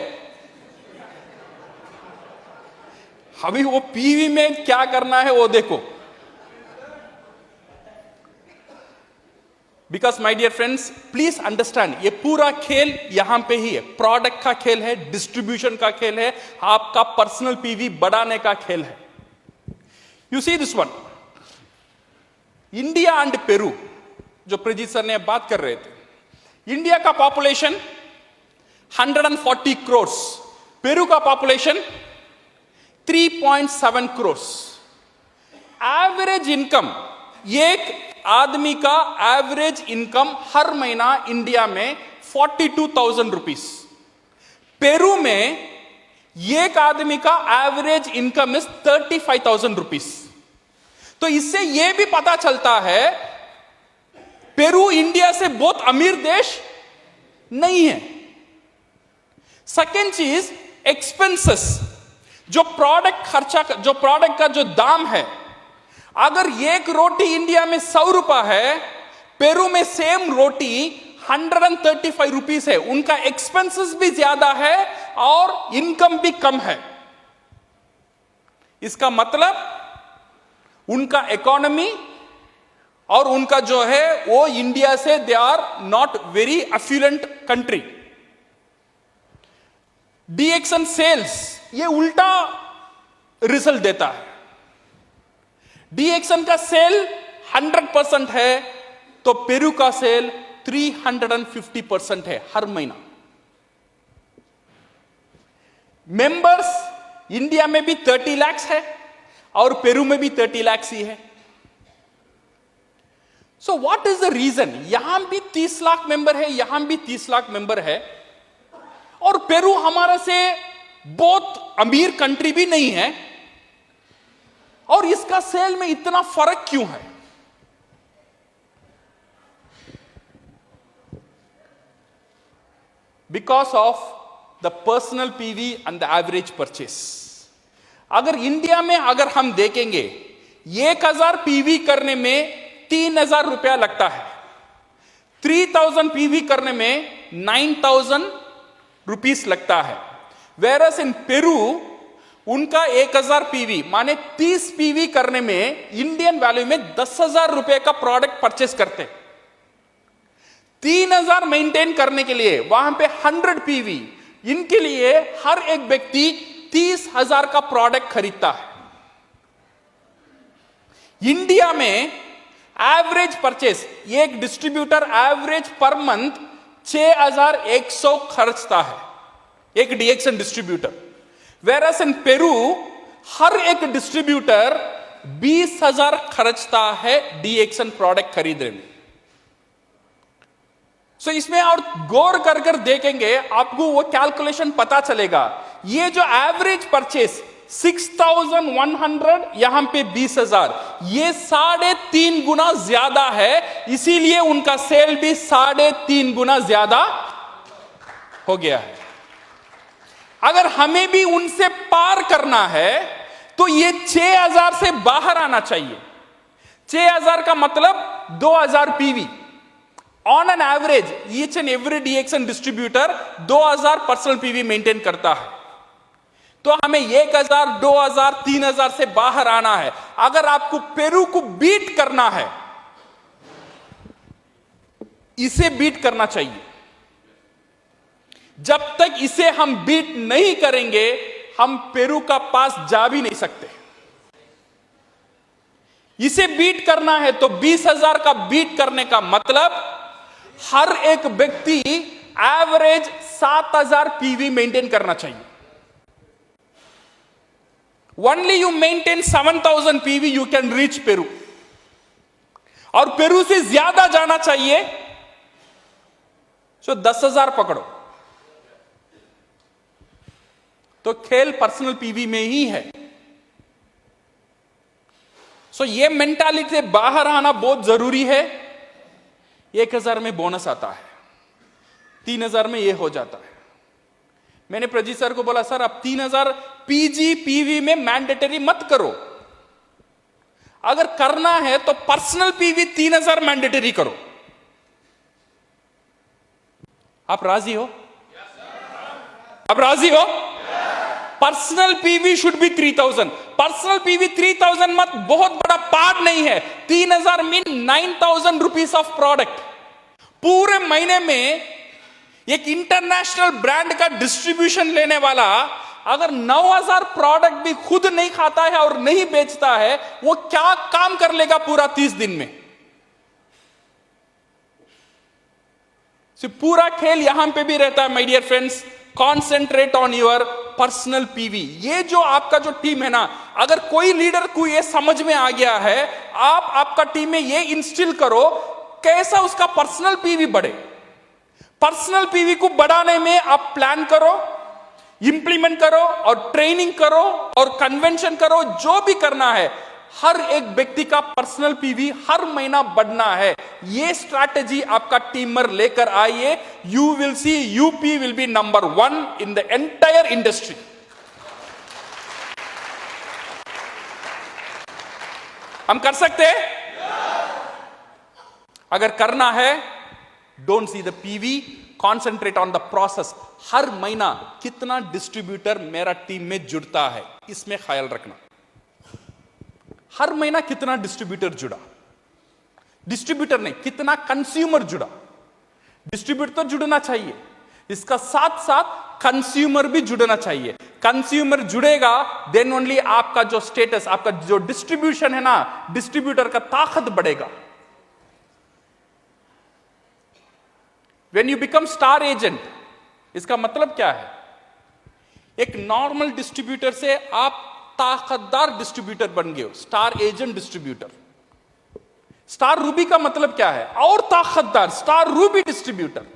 अभी वो पीवी में क्या करना है वो देखो। Because my dear friends, please understand, ये पूरा खेल यहां पे ही है। प्रोडक्ट का खेल है, डिस्ट्रीब्यूशन का खेल है, आपका पर्सनल पीवी बढ़ाने का खेल है। You see this one, India and Peru, जो प्रजीत सर ने बात कर रहे थे। इंडिया का पॉपुलेशन 140 करोड़, पेरू का पॉपुलेशन 3.7 करोड़। एवरेज इनकम, एक आदमी का एवरेज इनकम हर महीना इंडिया में 42,000 रुपीस। पेरू में एक आदमी का एवरेज इनकम इज 35,000 रुपीस। तो इससे यह भी पता चलता है पेरू इंडिया से बहुत अमीर देश नहीं है। सेकेंड चीज, एक्सपेंसेस, जो प्रोडक्ट खर्चा, जो प्रोडक्ट का जो दाम है, अगर एक रोटी इंडिया में 100 रुपया है, पेरू में सेम रोटी 135 रुपीस है। उनका एक्सपेंसेस भी ज्यादा है और इनकम भी कम है। इसका मतलब उनका इकोनॉमी और उनका जो है वो इंडिया से, they are not very affluent country. DXN sales ये उल्टा रिजल्ट देता है। डीएक्शन का सेल 100% है तो पेरू का सेल 350% है हर महीना। मेंबर्स इंडिया में भी 30 लाख है और पेरू में भी 30 लाख ही है। So what is the reason? यहां भी 30 लाख मेंबर है, यहां भी 30 लाख मेंबर है, और पेरू हमारे से बहुत अमीर कंट्री भी नहीं है, और इसका सेल में इतना फर्क क्यों है? Because of the personal PV and the average purchase. अगर इंडिया में अगर हम देखेंगे 1000 पीवी करने में 3000 रुपया लगता है, 3000 पीवी करने में 9000 रुपीस लगता है। वेरस इन पेरू उनका 1000 पीवी माने 30 पीवी करने में इंडियन वैल्यू में 10,000 रुपए का प्रोडक्ट परचेस करते। 3000 मेंटेन करने के लिए वहां पे 100 पीवी, इनके लिए हर एक व्यक्ति 30,000 का प्रोडक्ट खरीदता है। इंडिया में एवरेज परचेस एक डिस्ट्रीब्यूटर एवरेज पर मंथ 6,100 खर्चता है, एक डीएक्सन डिस्ट्रीब्यूटर। वेरस इन पेरू हर एक डिस्ट्रीब्यूटर 20,000 खर्चता है डीएक्सन प्रोडक्ट खरीदने में। सो इसमें और गौर कर कर देखेंगे आपको वो कैलकुलेशन पता चलेगा। ये जो एवरेज परचेस 6,100 यहां पे 20,000, ये 3.5 गुना ज्यादा है, इसीलिए उनका सेल भी 3.5 गुना ज्यादा हो गया है। अगर हमें भी उनसे पार करना है तो ये 6,000 से बाहर आना चाहिए। 6,000 का मतलब 2,000 PV on an average. Each and every DXN distributor 2,000 personal PV maintain करता है। तो हमें 1,000, 2,000, 3,000 से बाहर आना है। अगर आपको पेरू को बीट करना है, इसे बीट करना चाहिए। जब तक इसे हम बीट नहीं करेंगे, हम पेरू का पास जा भी नहीं सकते। इसे बीट करना है तो 20,000 का बीट करने का मतलब हर एक व्यक्ति एवरेज 7,000 पीवी मेंटेन करना चाहिए। Only you maintain 7,000 PV, you can reach Peru. और पेरू से ज्यादा जाना चाहिए तो 10,000 पकड़ो। तो खेल पर्सनल पीवी में ही है। सो ये मेंटालिटी से बाहर आना बहुत जरूरी है। 1,000 में बोनस आता है, 3,000 में ये हो जाता है। मैंने प्रजीत सर को बोला, सर अब 3,000 पीजी पीवी में मैंडेटरी मत करो। अगर करना है तो पर्सनल पीवी 3,000 मैंडेटरी करो। आप राजी हो? आप राजी हो? Personal PV should be 3,000। Personal PV 3,000 मत बहुत बड़ा पार्ट नहीं है। 3,000 मीन 9,000 रुपीज ऑफ प्रोडक्ट। पूरे महीने में एक इंटरनेशनल ब्रांड का डिस्ट्रीब्यूशन लेने वाला अगर 9,000 प्रोडक्ट भी खुद नहीं खाता है और नहीं बेचता है, वो क्या काम कर लेगा पूरा 30 दिन में? पूरा खेल यहां पे भी रहता है। My dear friends, concentrate on your personal PV. ये जो आपका जो टीम है ना, अगर कोई लीडर को ये समझ में आ गया है, आप आपका टीम में ये इंस्टिल करो कैसा उसका पर्सनल पीवी बढ़े। पर्सनल पीवी को बढ़ाने में आप प्लान करो, इंप्लीमेंट करो और ट्रेनिंग करो और कन्वेंशन करो। जो भी करना है, हर एक व्यक्ति का पर्सनल पीवी हर महीना बढ़ना है। ये स्ट्रैटेजी आपका टीमर लेकर आइए। You will see UP will be number 1 in the entire industry. हम कर सकते हैं? अगर करना है, don't see the PV, concentrate on the process. हर महीना कितना डिस्ट्रीब्यूटर मेरा टीम में जुड़ता है, इसमें ख्याल रखना। हर महीना कितना डिस्ट्रीब्यूटर जुड़ा, डिस्ट्रीब्यूटर नहीं, कितना कंज्यूमर जुड़ा। डिस्ट्रीब्यूटर तो जुड़ना चाहिए, इसका साथ साथ कंज्यूमर भी जुड़ना चाहिए। कंज्यूमर जुड़ेगा, देन ओनली आपका जो स्टेटस, आपका जो डिस्ट्रीब्यूशन है ना, डिस्ट्रीब्यूटर का ताकत बढ़ेगा। When you become star agent, इसका मतलब क्या है? एक नॉर्मल डिस्ट्रीब्यूटर से आप ताकतदार डिस्ट्रीब्यूटर बन गए हो, star agent distributor. Star ruby का मतलब क्या है? और ताकतदार, star ruby distributor.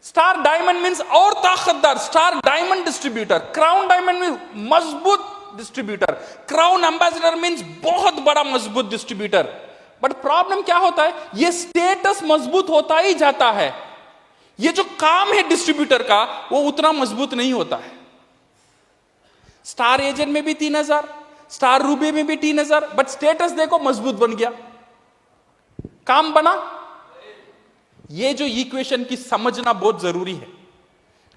Star diamond means और ताकतदार, star diamond distributor. Crown diamond means मजबूत डिस्ट्रीब्यूटर। क्राउन एम्बेसडर मींस बहुत बड़ा मजबूत डिस्ट्रीब्यूटर। बट प्रॉब्लम क्या होता है? ये स्टेटस मजबूत होता ही जाता है, ये जो काम है डिस्ट्रीब्यूटर का वो उतना मजबूत नहीं होता है। स्टार एजेंट में भी 3,000, स्टार रूबी में भी 3,000, बट स्टेटस देखो मजबूत बन गया, काम बना। ये जो इक्वेशन की समझना बहुत जरूरी है।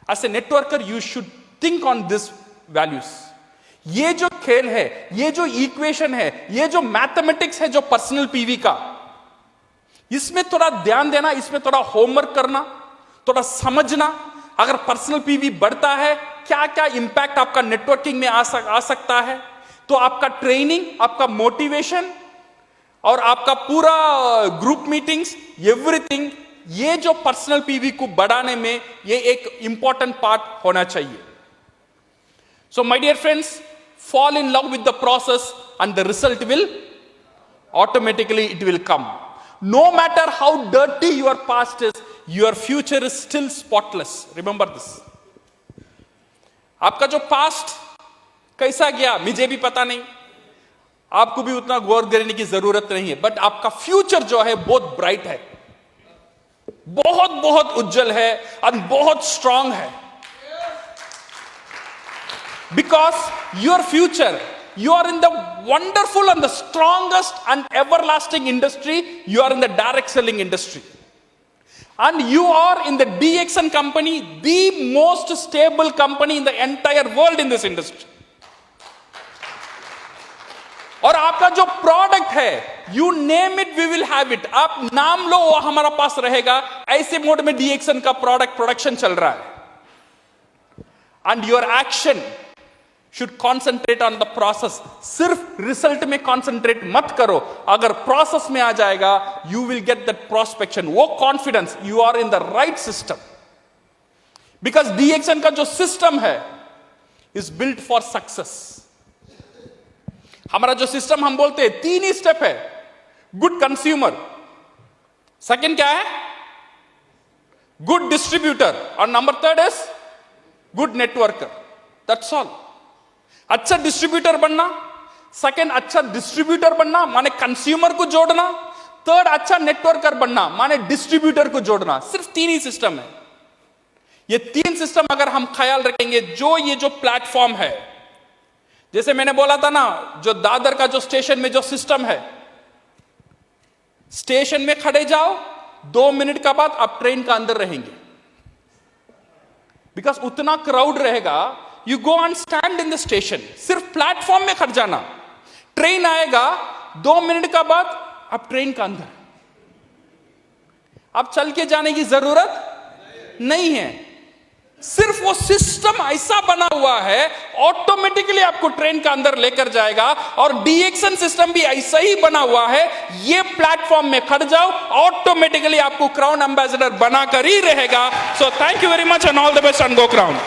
As a networker you should think on this values. ये जो खेल है, ये जो इक्वेशन है, ये जो मैथमेटिक्स है जो पर्सनल पीवी का, इसमें थोड़ा ध्यान देना, इसमें थोड़ा होमवर्क करना, थोड़ा समझना। अगर पर्सनल पीवी बढ़ता है, क्या क्या इंपैक्ट आपका नेटवर्किंग में आ सकता है, तो आपका ट्रेनिंग, आपका मोटिवेशन और आपका पूरा ग्रुप मीटिंग्स, एवरीथिंग, ये जो पर्सनल पीवी को बढ़ाने में ये एक इंपॉर्टेंट पार्ट होना चाहिए। So my dear friends, fall in love with the process and the result will automatically it will come. No matter how dirty your past is, your future is still spotless. Remember this. आपका जो past कैसा गया मुझे भी पता नहीं, आपको भी उतना गौर करने की जरूरत नहीं है, बट आपका फ्यूचर जो है बहुत ब्राइट है, बहुत बहुत उज्जवल है और बहुत स्ट्रांग है। Because your future, you are in the wonderful and the strongest and everlasting industry. You are in the direct selling industry. And you are in the DXN company, the most stable company in the entire world in this industry. और आपका जो product है, you name it we will have it, आप नाम लो वो हमारा पास रहेगा। ऐसे मोड में DXN का प्रोडक्शन चल रहा है। And your action should concentrate on the process. सिर्फ रिजल्ट में कॉन्सेंट्रेट मत करो, अगर प्रोसेस में आ जाएगा you will get that prospection, वो confidence, you are in the right system. Because DXN का जो सिस्टम है इज बिल्ट फॉर सक्सेस। हमारा जो सिस्टम हम बोलते हैं 3 ही स्टेप है। गुड कंज्यूमर, सेकंड क्या है, गुड डिस्ट्रीब्यूटर, और number 3 is good networker. That's all. अच्छा डिस्ट्रीब्यूटर बनना, सेकंड अच्छा डिस्ट्रीब्यूटर बनना माने कंज्यूमर को जोड़ना, थर्ड अच्छा नेटवर्कर बनना माने डिस्ट्रीब्यूटर को जोड़ना। सिर्फ 3 ही सिस्टम है। ये 3 सिस्टम अगर हम ख्याल रखेंगे, जो ये जो प्लेटफॉर्म है, जैसे मैंने बोला था ना, जो दादर का जो स्टेशन में जो सिस्टम है, स्टेशन में खड़े जाओ, 2 मिनट का बाद आप ट्रेन का अंदर रहेंगे, बिकॉज उतना क्राउड रहेगा। You go and stand in the station, सिर्फ प्लेटफॉर्म में खड़ जाना, ट्रेन आएगा 2 मिनट का बाद आप ट्रेन का अंदर, आप चल के जाने की जरूरत नहीं है। सिर्फ वो सिस्टम ऐसा बना हुआ है, ऑटोमेटिकली आपको ट्रेन का अंदर लेकर जाएगा। और DXN सिस्टम भी ऐसा ही बना हुआ है, ये प्लेटफॉर्म में खड़ जाओ, ऑटोमेटिकली आपको क्राउन एम्बेसडर बनाकर ही रहेगा। So thank you very much and all the best and go crown.